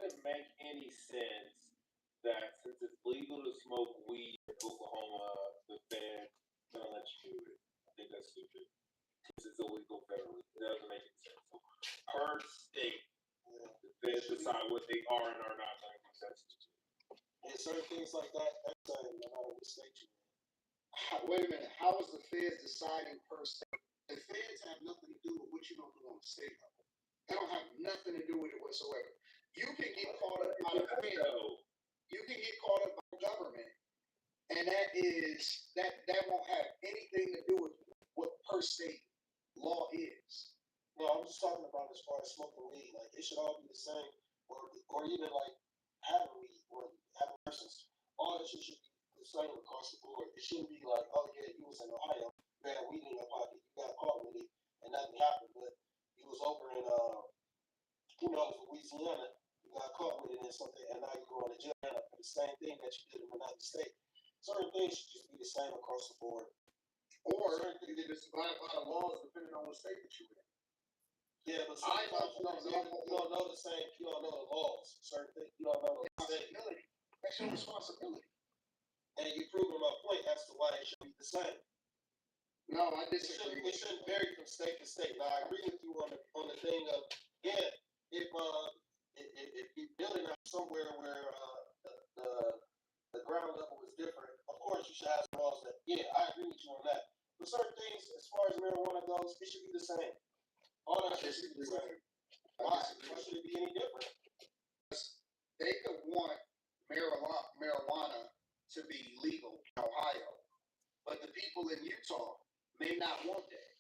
doesn't make any sense that since it's legal to smoke weed in Oklahoma, the Fed gonna let you do it. I think that's stupid. Since it's illegal federally, it doesn't make any sense. So per state, the Fed decide what they are and are not going to be sensitive to. And certain things like that, that's no matter what state you in. Wait a minute. How is the Feds deciding per state? The Feds have nothing to do with what you don't do on the state level. They don't have nothing to do with it whatsoever. You can get caught up by the Fed. You can get caught up by the government, and that won't have anything to do with what per state law is. No, I'm just talking about as far as smoking weed. Like it should all be the same, or even like having weed or having license. All that shit should be the same across the board. It shouldn't be like, oh yeah, you was in Ohio, you had weed in your pocket, you got caught with it, and nothing happened. But you was over in Louisiana, you got caught with it and something, and now you're going to jail for the same thing that you did in another state. Certain things should just be the same across the board. Or you can just abide by the laws depending on what state that you're in. Yeah, but sometimes you don't know the same. You don't know the laws. Certain things you don't know the responsibility. That's your responsibility. And you proving my point as to why it should be the same. No, I disagree. It shouldn't vary from state to state. Now I agree with you on the thing of if you're building up somewhere where the ground level is different, of course you should have some laws that I agree with you on that. But certain things, as far as marijuana goes, it should be the same. All that shit should be the same. Why should it be any different? They could want marijuana to be legal in Ohio, but the people in Utah may not want that.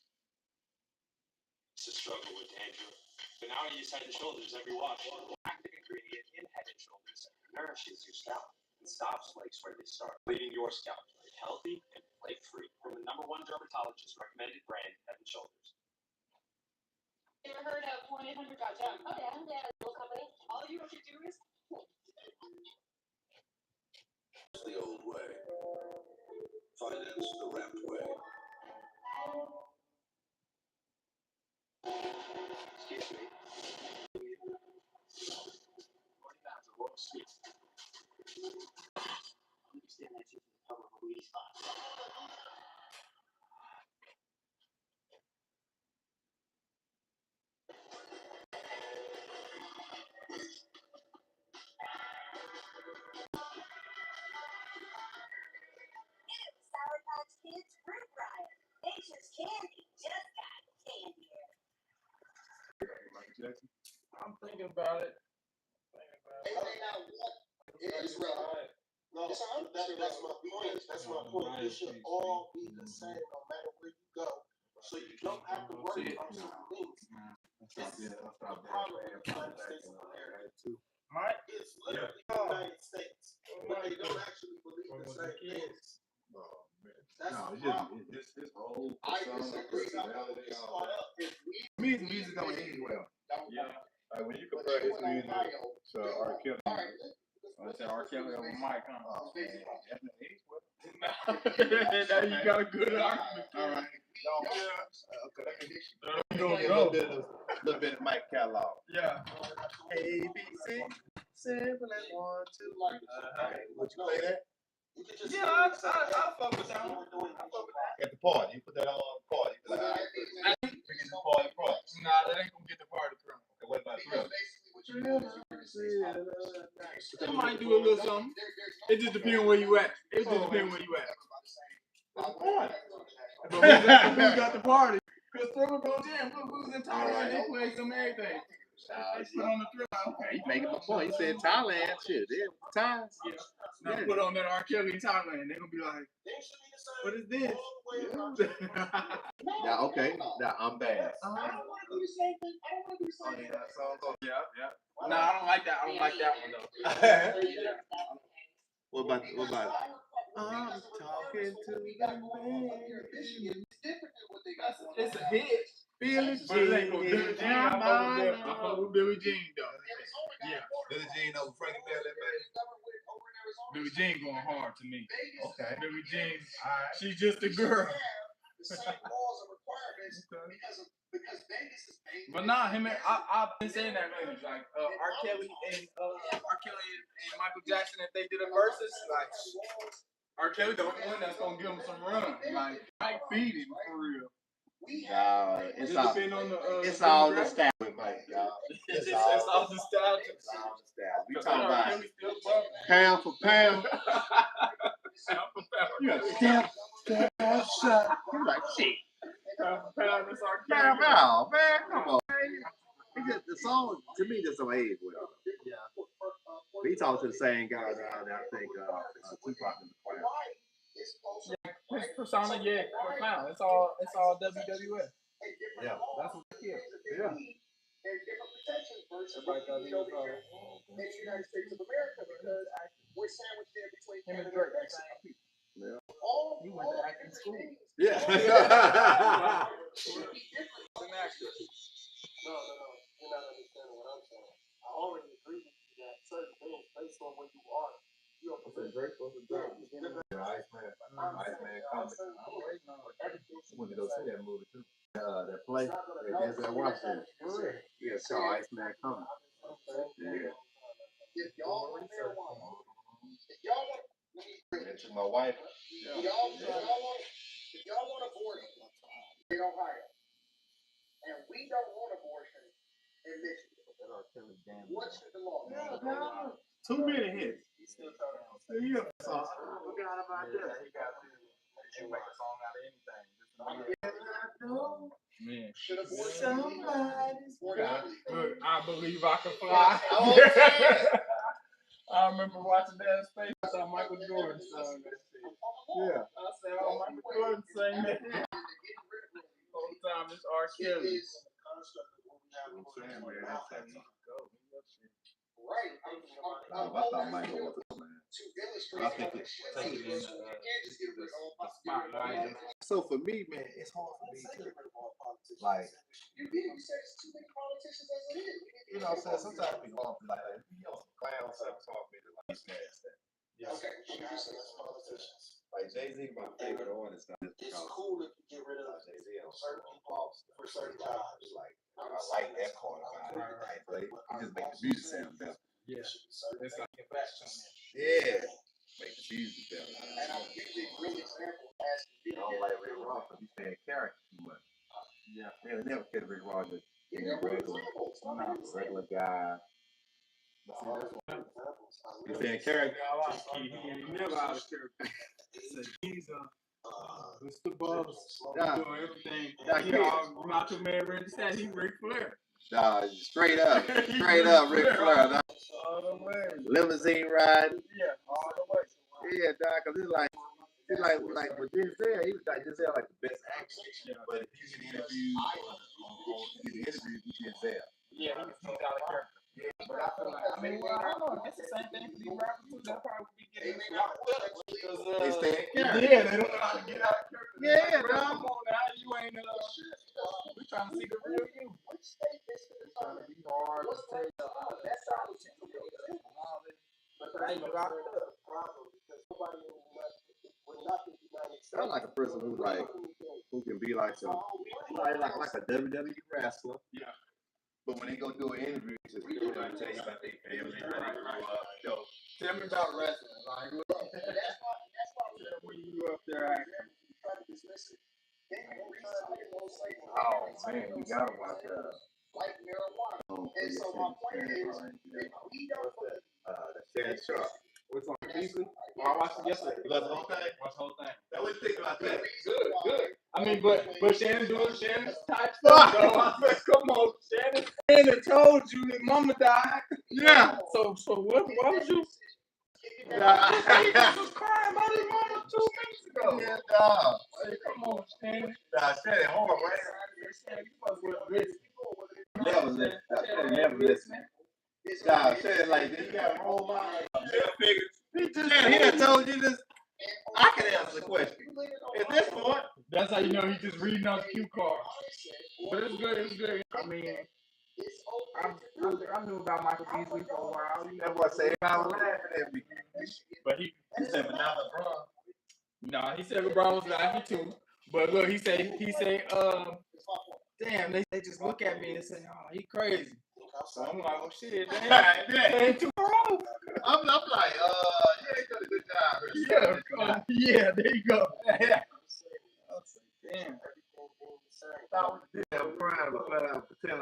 It's a struggle with Andrew. But now you use Head and Shoulders every wash. The active ingredient in Head and Shoulders nourishes your scalp and stops flakes where they start, leaving your scalp healthy and flake-free from the #1 dermatologist recommended brand, Head and Shoulders. You ever heard of 1-800-GOT-JUMP? Oh yeah, a little company. All you have to do is the old way. Finance the rap way. Excuse me. 40 pounds of raw sweet. Understand that you can cover a weed spot. Kids fruit riot. Nature's candy just got candier. I'm thinking about it. They may not want it is relevant. No, that's my point. That's my point. It should all be the same no matter where you go. So you don't have to worry about certain things. It's the problem in the United States of America. It's literally the United States, but they don't actually believe the same things. That's the problem. This whole I disagree. music don't age well. Yeah. Like when you compare his music to R. Kelly, I said R. Kelly over Mike, huh? Oh, man, that didn't age well. Now you got a good argument. All right. Okay. A little bit of Mike catalog. Yeah. A, B, C, simple as 1, 2. Would you play that? Yeah, I fuck with that one. At the party, you put that on the party. Like, all right, we get the party across. Nah, that ain't gonna get the party through. Okay, what about Thrill? They might do a little something. It just depends where you at. But who got the party? Because Thriller gonna jam. Who's in Thailand? They play some everything. Put on the Thriller. Okay, you making a point. He said Thailand. Shit, Thai. Now put on that R. Kelly in Thailand. They're gonna be like, what is this? Yeah, okay. Now I'm bad. I don't want to do the same thing. Yeah. No, I don't like that. I don't like that one though. What about I'm talking to the It's a hit. Billie But it ain't gonna Jean. Billie Jean. I fuck with Billie Jean though. Yeah. Billie Jean over Frankie Bailey, baby. Billie Jean going hard to me. Okay. Billie Jean, she's just a girl. the same laws and requirements because Vegas is Vegas. But nah, I've been saying that lately. Like R. Kelly and Michael Jackson, if they did a versus, like R. Kelly the only one that's gonna give him some run. Like Mike beat him for real. It's It's all nostalgia, Mike, y'all. It's all nostalgia. It's all nostalgia. We talking about Kelly still bumping. pound for pound. You got step, shot. You're like shit. Pound for pound, that's R. Kelly. Damn, no, man, come on. The song to me just don't age well. Yeah. He talks to the same guys out there. I think Tupac and the Clown. His persona, yeah, profound. It's all WWF. Yeah, that's what it is. Yeah. And different protections versus Everybody got in the United States of America because we're sandwiched there between Him and Canada Drake, and the same Mexico. people. Yeah. All He went to acting school. Yeah. should be different. An actor. No. You're not understanding what I'm saying. I already agree with you that certain things based on where you are, you have to say Drake was a Drake. Iceman comic. I went to go see that movie too. That play that Denzel Washington. Yeah, it's called Iceman comic. Yeah. If y'all want marijuana, if y'all want, And to my wife. if y'all want abortion in Ohio, and we don't want abortion in Michigan, what should the law be? 2 minute hits. Yeah. I forgot about that. He make a song out of anything. Man. Should abortion be legal? Look, I believe I can fly. I remember watching that space. I saw Michael Jordan sing that shit. Yeah. I said, oh, Michael Jordan sang that. Whole time it's R. Kelly. Right. I thought Michael was a man. To illustrate this shit. Take it in the spotlight. So for me, man, it's hard for me to like. You said it's too many politicians as it is. You know what I'm saying? Sometimes it's hard for like clown stuff. It's hard for me to like pass that. Yeah. Okay. You said it's politicians. Like Jay-Z, my favorite artist. It's cool if you get rid of Jay-Z on certain people for certain times. like I like that part about it. Like, he just make the music sound better. Yeah. It's like a back on that. Yeah. Make the music better. And I'll give you a real example. As I don't like Rick Ross because he's saying character too much. Yeah. They'll never get Rick Ross just you being a know, regular guy. He's saying character. He never out of character. He's Mr. Bubs. Yeah. Doing everything. Yeah, He all Macho Man Randy said he Ric Flair. Nah, straight up, Ric Flair. Nah. All the way. Limousine riding. Yeah, all the way. Yeah, dog, cause it's like with Denzel, he was like Denzel like the best actor. Yeah. But if you get interviews, you Denzel. Yeah, he's out of character. Yeah, but I feel like, I mean, well, I don't know. It's the same thing for these rappers too. They'll probably be getting because They stay in character. yeah, they don't know how to get out of character. Yeah, come on now, you ain't we trying to see the real you. which state is the Trying to be hard to take that's how it's but they got it up. Sound like a person who can be like a WWE wrestler. Yeah. But when they go do an interview, it's just they're gonna tell you about their family. Tell me about wrestling. Like, when you up there acting. Oh man, you gotta watch like marijuana. And so my point is, if we don't put the Shannon Sharp. Which one? Beasley? I watched it yesterday. You watched the whole thing? Watched the whole thing. Now what do you think about that? Good. I mean, but Shannon doing Shannon's type stuff. So I said, come on, Shannon told you that Mama died. Yeah. So what was you? He was crying about his mama 2 minutes ago. Yeah, dog. Hey, come on, Shannon. Nah, Shannon hard, right? Shannon, you must well listen. Never listen. Nah, Shannon like this. You got a role model. Shannon, he done told you this. I can answer the question. At this point, that's how you know he's just reading off cue cards. But it's good. I mean, I knew about Michael Beasley for a while. that boy say I was laughing at me. But he said, but now LeBron. No, he said LeBron was laughing too. But look, he say, damn, they just look at me and say, oh, he crazy. So I'm like, oh shit, they ain't too far off. I'm like, yeah, he did a good job. Yeah, there you go. Damn. I'm crying, but pretend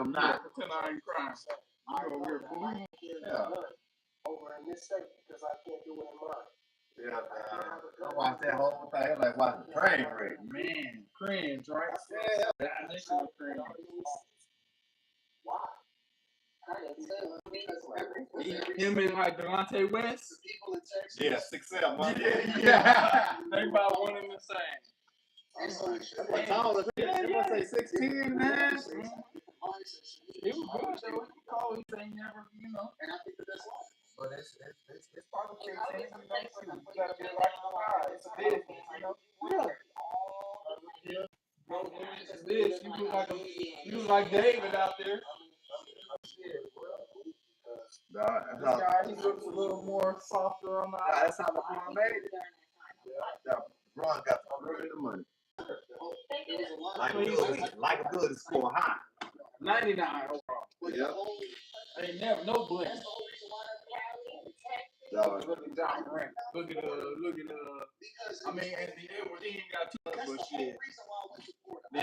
I'm not. Pretend I ain't crying. You know, we're booing. Yeah. Over in this state because I can't do it in mine. Yeah, I watched that whole thing. It's like watching a train wreck. Man, cringe, right? Yeah. Definition of cringe. Why? Him and like Delonte West. The people in Texas. Yeah, 6'7". Yeah. They about one and the same. And so What tall is he? He must say 6'10", man. He was good though. He called. He say never, you know. And I think that's why. But it's part of the thing, you know. You gotta be like it's a business, you know. It's this. You look like David out there. This guy, he looks a little more softer on the eye. That's how LeBron made it. LeBron got the money. Likability score high. 99 overall. Yep. Ain't never no blame. Look at John Morant. Look at I mean, Anthony Edwards, he ain't got too much, but shit. They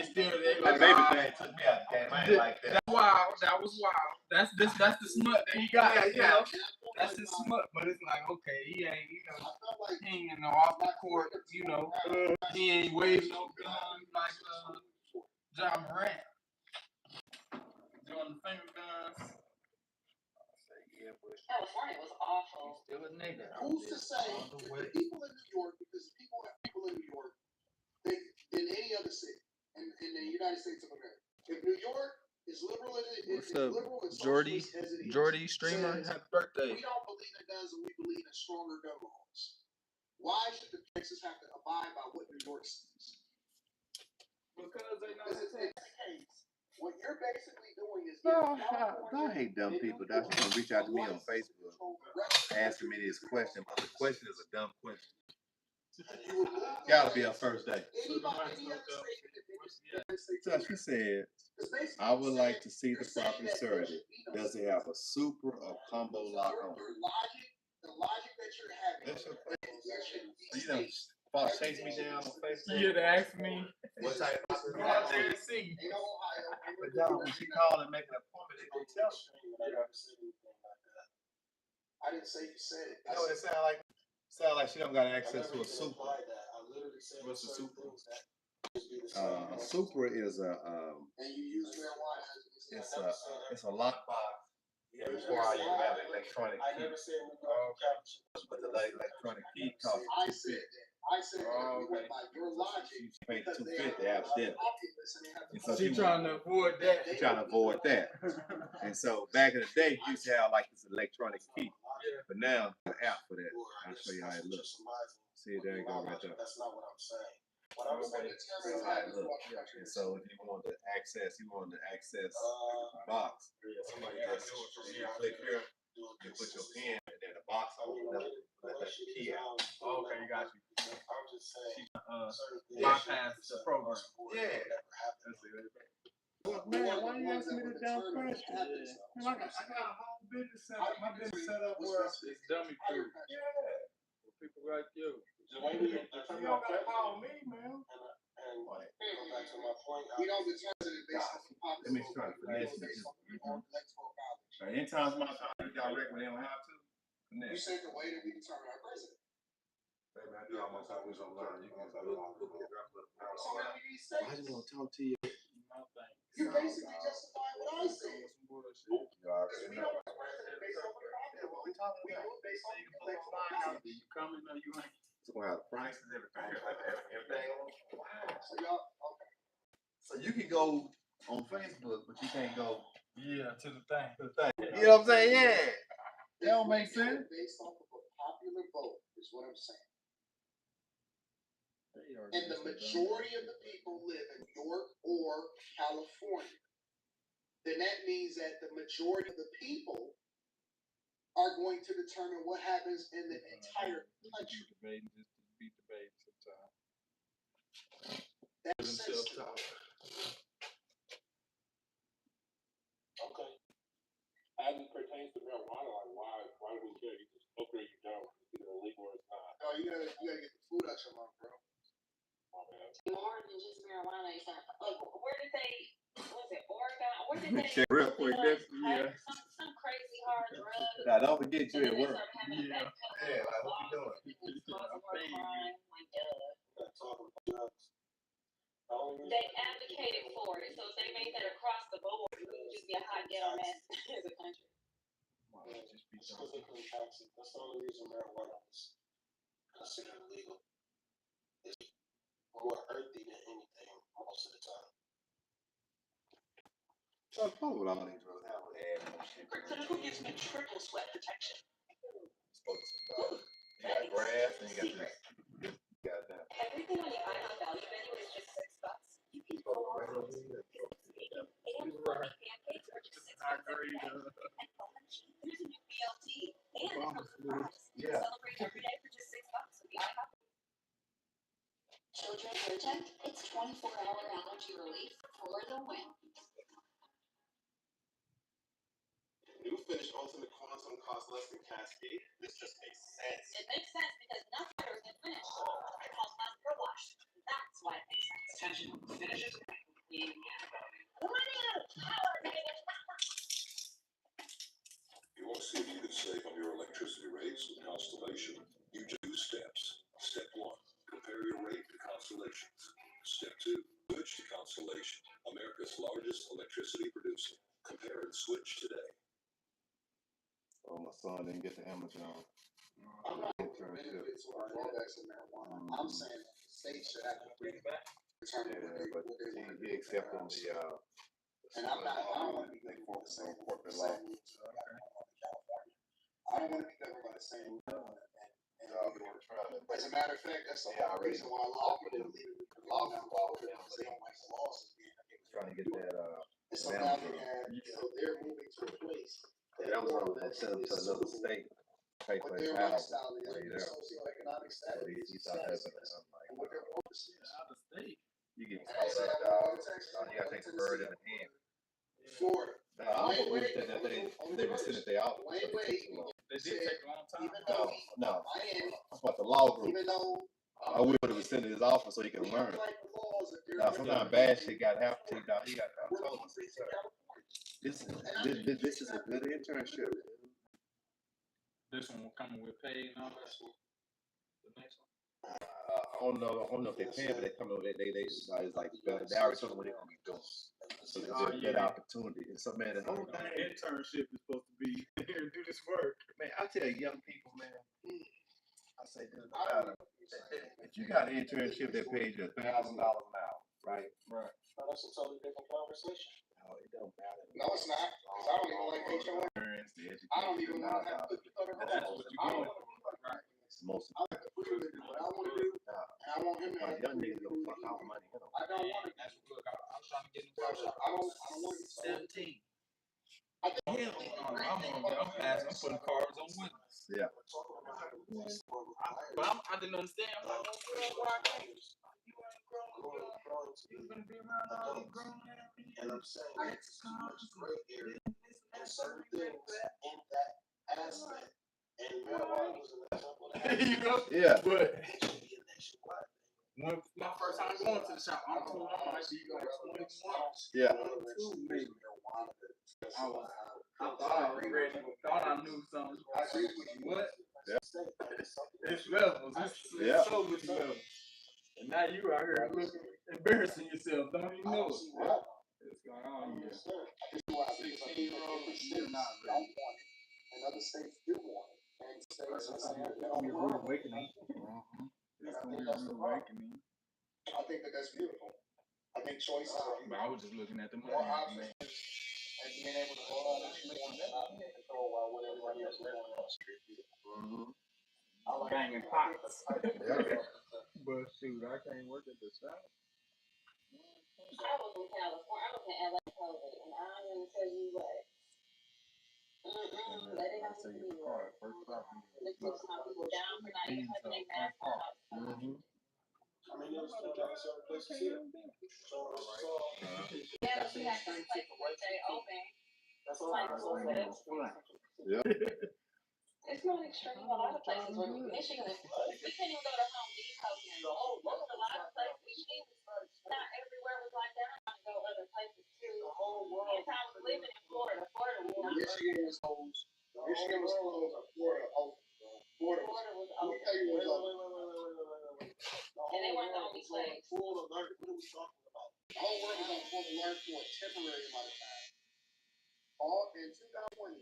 That baby thing took me out the game. I ain't like that. That's wild. That was wild. That's the smut that he got. Yeah. You know? That's his smut, but it's like, okay, he ain't, you know, he ain't in no off the court, you know. He ain't waving no gun like John Morant. Doing the finger guns. California was awful. Still a nigga. Who's to say the people in New York, because people in New York, they in any other city in the United States of America. If New York is liberal as it is, liberal and socialist as it is, Jordy Streamer, happy birthday. We don't believe in guns and we believe in stronger gun laws. Why should the Texas have to abide by what New York says? Because they know Because it's the case. What you're basically doing is I hate dumb people. That's gonna reach out to me on Facebook asking me this question, but the question is a dumb question. Gotta be our first day. So she said, I would like to see the property surveyed. Does it have a super or combo lock on it? The logic that you're having. That's your question. You know, folks chase me down on Facebook. You had to ask me. What type of Go out there and see. But dog, when she called and make an appointment, they gonna tell her. I didn't say you said it. You know what it sound like? Sound like she don't got access to a super. What's a super? A super is a And you use marijuana. it's a lockbox. Yeah, before I even have an electronic key. But the electronic key costs $250. I said that we went by your logic. She paid $250 out there. And so She trying to avoid that. She trying to avoid that. And so back in the day, you used to have like this electronic key. But now, an app for that. I'll show you how it looks. See, there you go right there. That's not what I'm saying. What I'm saying is how it looks. And so if you want to access the box, somebody just click here, you put your pen, and then the box opens up, let the key out. Okay, got you. I'm just saying. Bypass the program. Yeah. Man, why you asking me the dumb question? I got a whole business set up. My business set up where It's dummy proof. For people like you. you don't gotta call me, man. And go back to my point. We don't determine it based on the Let me try to finesse this. Anytime my time, y'all reckon they don't have to? You Finesse. said the way that we determine our president. Baby, I do all my time with online. You can So let me say, I just want to talk to you. you basically justify what I said. You Because already we know. don't put president based on what I do. What we talking We do about? it based on the electoral Are college. you coming or you ain't? So we'll have prices, everything. So y'all, okay. So you can go on Facebook, but you can't go Yeah, to the thing. to the thing. You know what I'm saying? Yeah. That don't make sense. Based off of a popular vote is what I'm saying. And the majority of the people live in New York or California. Then that means that the majority of the people are going to determine what happens in the entire country. Debating just to be debating sometimes. That says to Okay. As it pertains to marijuana, like why do we care? You just okay, you don't. It's either illegal or it's not. Oh, you gotta get the food out your mouth, bro. Oh, man. More than just marijuana. It's not, where did they? Was it Oregon? Where did they? Check real quick, like, yeah. some crazy hard drug. Now don't forget you And at then they work. started having a Yeah. backpedal Yeah, like, what laws you doing? because it's causing more crime. Like, duh. Not talking about drugs. The only reason They advocated for it, so if they made that across the board, we would just be a hot ghetto mess as a country. Just be Because they couldn't tax it. That's the only reason marijuana was considered illegal. It's more earthy than anything most of the time. So fuck with all these drugs. That would add more shit. Who gives me triple sweat protection? You got grass and you got this. Goddamn. Everything on the iHop value menu is just $6. You can go on and fluffy pancakes are just $6. And there's a new BLT and fries. Yeah. Celebrate every day for just $6 with the iHop. Children Protect, it's 24-hour allergy relief for the win. new finished ultimate quantum costs less than Cascade. This just makes sense. It makes sense because nothing better than finish. It costs less per wash. That's why it makes sense. Attention, finishes. The money out of power, baby. You want to see if you can save on your electricity rates with Constellation? You do 2 steps. Step 1, compare your rate to Constellation's. Step 2, switch to Constellation, America's largest electricity producer. Compare and switch today. Oh, my son didn't get the Amazon. I'm not benefits or drawbacks of marijuana. I'm saying that the state should have to bring it back. Yeah, but he accepted the And I don't want to be governed by the same corporate law. I don't want to be governed by the same law. As a matter of fact, that's the whole reason why law for them leave it. Law now, because they don't like the laws being. Trying to get that And so now they have, they're moving to a place. Amazon that sent him to another state. Pay for What his their house. lifestyle is, Right their there. socioeconomic So status, he's out there, but and what their purpose is. out of state. you get And they say, caught up, you gotta take the bird in the hand. Florida. I believe that they rescinded their offer. They did take a long time. Even though No, Miami, that's what the law group. even though I would have rescinded his offer so he could we learn. have like the laws that they're Now, sometimes bad shit got happened to him. He got told us. This is a good internship. This one will come with pay and all that. The next one. I don't know if they pay, but they come over. They it's like better. They already told them what they're gonna be doing. So it's a good opportunity. And so man, the whole thing. Internship is supposed to be here and do this work. Man, I tell young people, man. I say this about it. If you got an internship that pays you $1,000 an hour, right? Right. No, that's a totally different conversation. No, it don't matter. No, it's not. Because I don't even like HOA. I don't even want to have to put it That's what you I don't want. want to put it It's most I like to put it in what I want to do. And I want him to have young niggas don't fuck out money. You know. I don't want to. That's what, look, I'm trying to get into I don't want to be 17. I think I'm passing. I'm putting cars on windows. Yeah. But I didn't understand. I'm like, where I came. You ain't grown. You're gonna be around all these grown areas. and I'm saying it's too much gray area and certain things in that aspect. And marijuana was an example of that. You know? Yeah. But It should be a nationwide thing. when my first time going to the shop, I'm told I might be like 21. Yeah. 22 maybe. Marijuana, I was. I thought I knew something. I agree with you. What? Yeah. It's levels. Yeah. It's so many levels. And now you out here looking, embarrassing yourself. Don't even know it. It's going on here. 16-year-old, you're not ready. And other states do want it. And states are saying, It's gonna be a rude awakening. It's gonna be a rude awakening. I think that that's beautiful. I think choices are But I was just looking at the money. more options and being able to go out and do one and not being controlled by what everybody else is doing on the street. I like Banging pots. Yeah. But shoot, I can't work at the shop. I was in California. I was in LA COVID, and I'm gonna tell you what. Let it have to be. Look at some people down for not even having their mask on. I mean, there's certain places here. So, Yeah, but you have some places that stay open. that's all. Like Florida. Yeah. It's not extreme. A lot of places where Michigan, we couldn't even go to Home Depot here. There was a lot of places. Michigan, not everywhere was like that. I go other places too. The whole world. And I was living in Florida. Florida was not. Michigan was closed. Michigan was closed. Florida open. Florida was Let me open. tell you what's open. And they weren't the only place. Full alert. What are we talking about? The whole world was on full alert for a temporary amount of time. All in 2020.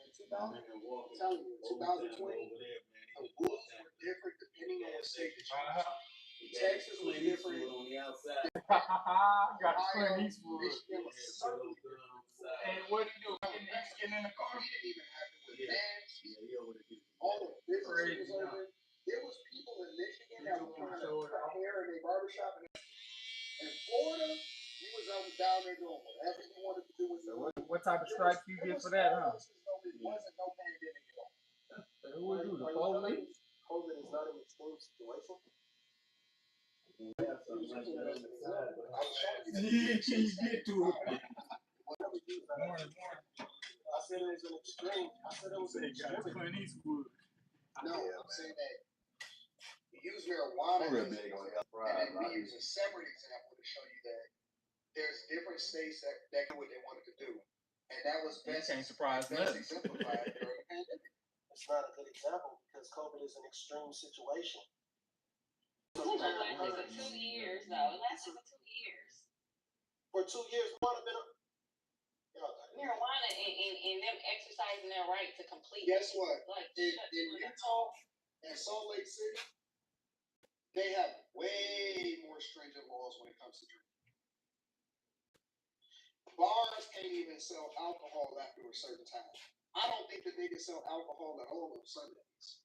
In 2020, the rules were different depending on the state that you're in. Texas was different. Got Ohio, Clint Eastwood. Michigan was certainly different. And what do you do? Getting in the car. We didn't even have to wear masks. All the businesses was open. There was people in Michigan that were trying to cut hair in a barbershop. And in Florida, you was down there doing whatever you wanted to do with your life. What type of stripes you get for that, huh? It wasn't no pandemic at all. Who would do the police? COVID is not an extreme situation. You get to it. I said it was an extreme. I said it was an extreme. Clint Eastwood. No, I'm saying that you use marijuana and then we use a separate example to show you that there's different states that do what they wanted to do. And that was best exemplified during the pandemic. It's not a good example because COVID is an extreme situation. It lasted for 2 years, though. It lasted for 2 years. For 2 years, might have been a Marijuana and them exercising their right to complete. Guess what? Like, In Utah and Salt Lake City, they have way more stringent laws when it comes to drinking. Bars can't even sell alcohol after a certain time. I don't think that they can sell alcohol at all on Sundays.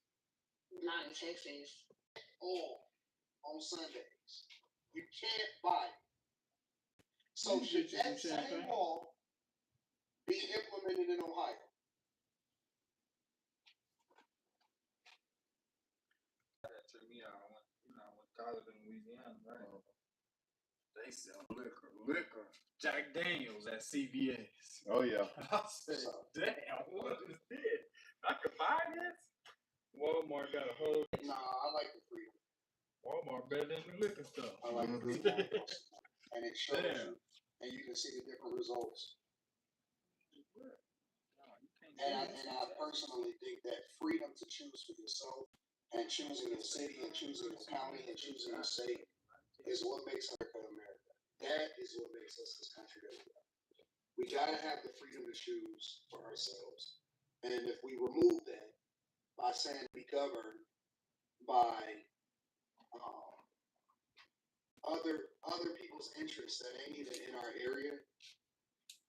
Not in Texas. All on Sundays. You can't buy it. So should that same law be implemented in Ohio? That took me out. I went to college in Louisiana, right? They sell liquor. Jack Daniels at CVS. Oh yeah. I said, damn, what is this? I could buy this? Walmart got a whole. Nah, I like the freedom. Walmart better than the liquor stuff. I like the freedom. And it shows you. And you can see the different results. And I personally think that freedom to choose for yourself and choosing a city and choosing a county and choosing a state is what makes America America. That is what makes us this country that we are. We gotta have the freedom to choose for ourselves. And if we remove that by saying we govern by other people's interests that ain't even in our area,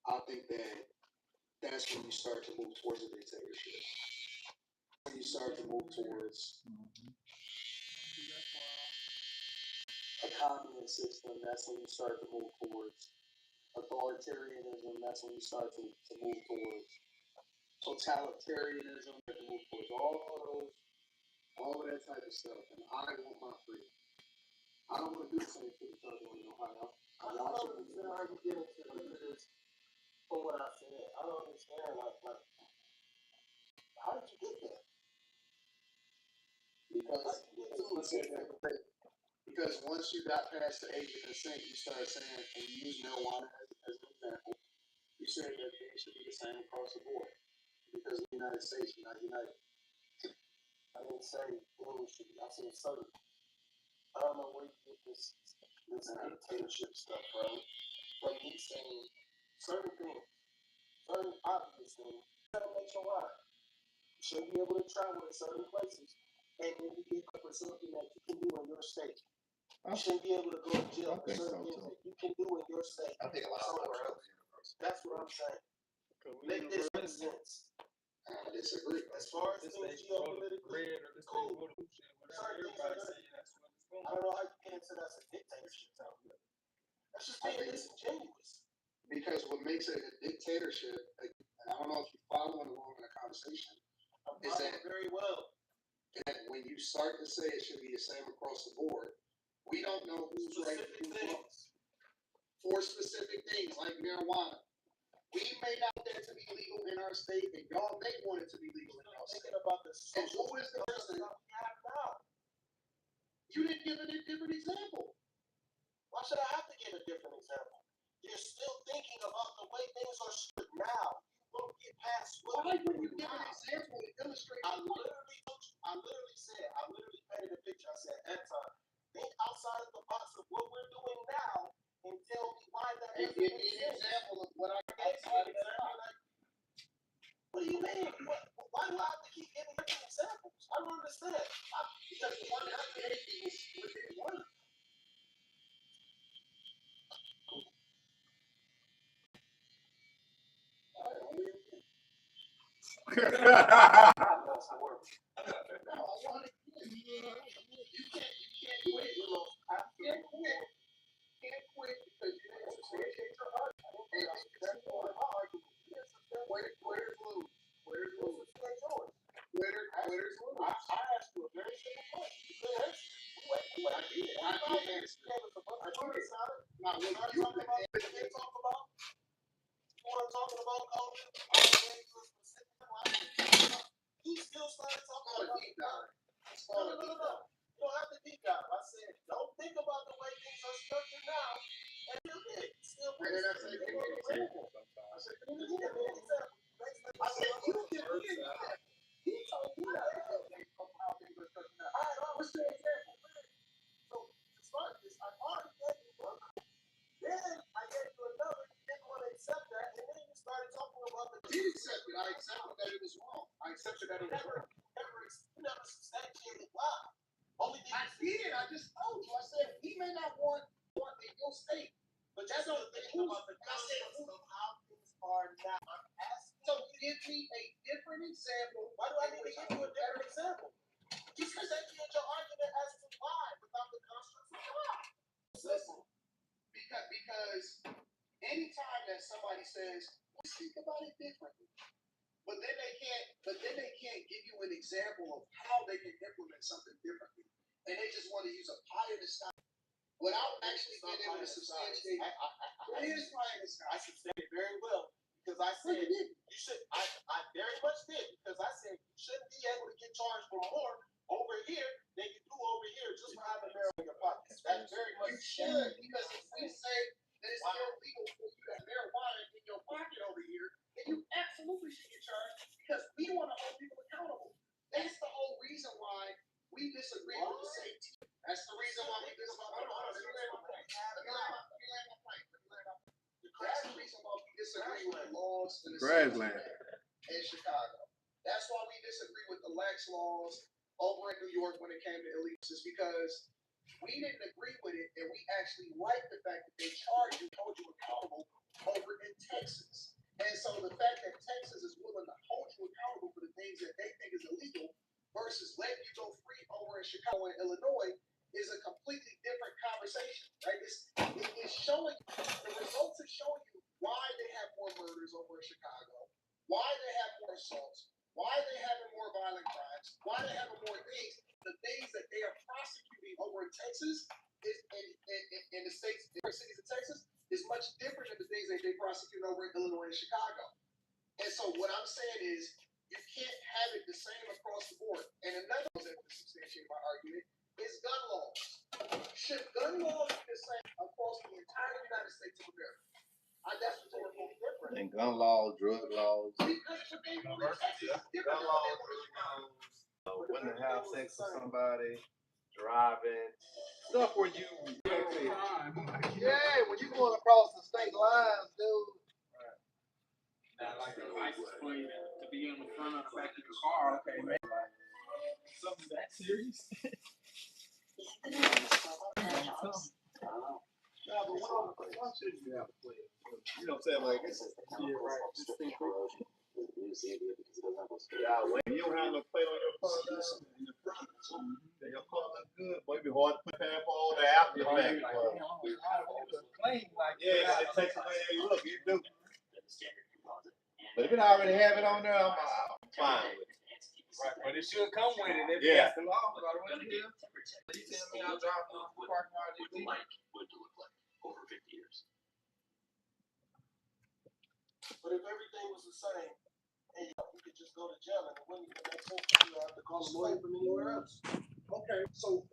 I think that's when you start to move towards a dictatorship. When you start to move towards a communist system, that's when you start to move towards authoritarianism, that's when you start to move towards totalitarianism, to move towards all of that type of stuff. And I want my freedom. I don't want to do the same thing that y'all doing in Ohio. I don't understand how you get into it because for what I said, I don't understand like how did you get there? Because once you got past the age of consent, you started saying, and you use marijuana as an example, you said that it should be the same across the board. Because the United States are not united. I didn't say things should be, I said certain. I don't know where you get this dictatorship stuff from me saying certain things, certain obvious things, that makes you lie. You shouldn't be able to travel to certain places and then you get up for something that you can do in your state. You shouldn't be able to go to jail for certain things that you can do in your state. I think a lot somewhere else. That's what I'm saying. Make this make sense. I disagree. As far as things geopolitically, cool. I don't know how you get into that's a dictatorship out here. That's just being disingenuous. Because what makes it a dictatorship, and I don't know if you're following along in the conversation, is that very well. That when you start to say it should be the same across the board, We don't know who's right and who's wrong. For specific things like marijuana. We may not want that to be legal in our state, and y'all may want it to be legal in our state. Thinking about the and who is the person we have now? You didn't give it a different example. Why should I have to give a different example? You're still thinking about the way things are stood now. You won't get past what. Why wouldn't you give an example to illustrate? I literally painted a picture. I said, at time, think outside of the box of what we're doing now and tell me why that is. Give me an example of what I outside of that box. What do you mean? Why do I have to keep giving different examples? I don't understand. Because one of the anything is within one. Because anytime that somebody says, let's think about it differently, but then they can't give you an example of how they can implement something differently. And they just want to use a pie in the sky without actually being able to substantiate. It is pie in the sky. I substantiated very well because I said you should. I very much did because I said you shouldn't be able to get charged for more over here than you do over here just for having marijuana in your pocket. That's very much. You should, because if we say that it's illegal for you to have marijuana in your pocket over here, then you absolutely should get charged because we want to hold people accountable. That's the whole reason why we disagree with the safety. That's the reason why we disagree. That's the reason why we disagree with the laws in the city in Chicago. That's why we disagree with the lax laws over in New York when it came to illegals, is because we didn't agree with it, and we actually liked the fact that they charged you, hold you accountable over in Texas. And so the fact that Texas is willing to hold you accountable for the things that they think is illegal versus letting you go free over in Chicago and Illinois is a completely different conversation, right? It's showing, the results are showing you why they have more murders over in Chicago, why they have more assaults, why they having more violent crimes, why they having more things. The things that they are prosecuting over in Texas is in the states, different cities of Texas, is much different than the things that they prosecute over in Illinois and Chicago. And so what I'm saying is you can't have it the same across the board. And another thing that would substantiate my argument is gun laws. Should gun laws be the same across the entire United States of America? That's what's totally different. And gun laws, drug laws. Because gun laws, drug laws. When to have sex with somebody, driving, stuff where you when you going across the state lines, dude. Now, like the license plate to be on the front or the back of your car, okay, man. Like, something that serious? Yeah, but why shouldn't you have a plate? You know what I'm saying? Like, it's when you don't have no plate on your car in the front, then your car look good. Boy, it'd be hard to put that all the after your back. Yeah, it takes away how you look. You do. But if it already have it on there, I'm fine with it. Right, but it should come with it. Yeah. That's the law. You tell me I'll drive through the parking lot. Would like would look like over 50 years. But if everything was the same, and you could just go to jail and it wouldn't even make sense for you to have to call a lawyer from anywhere else. Okay, so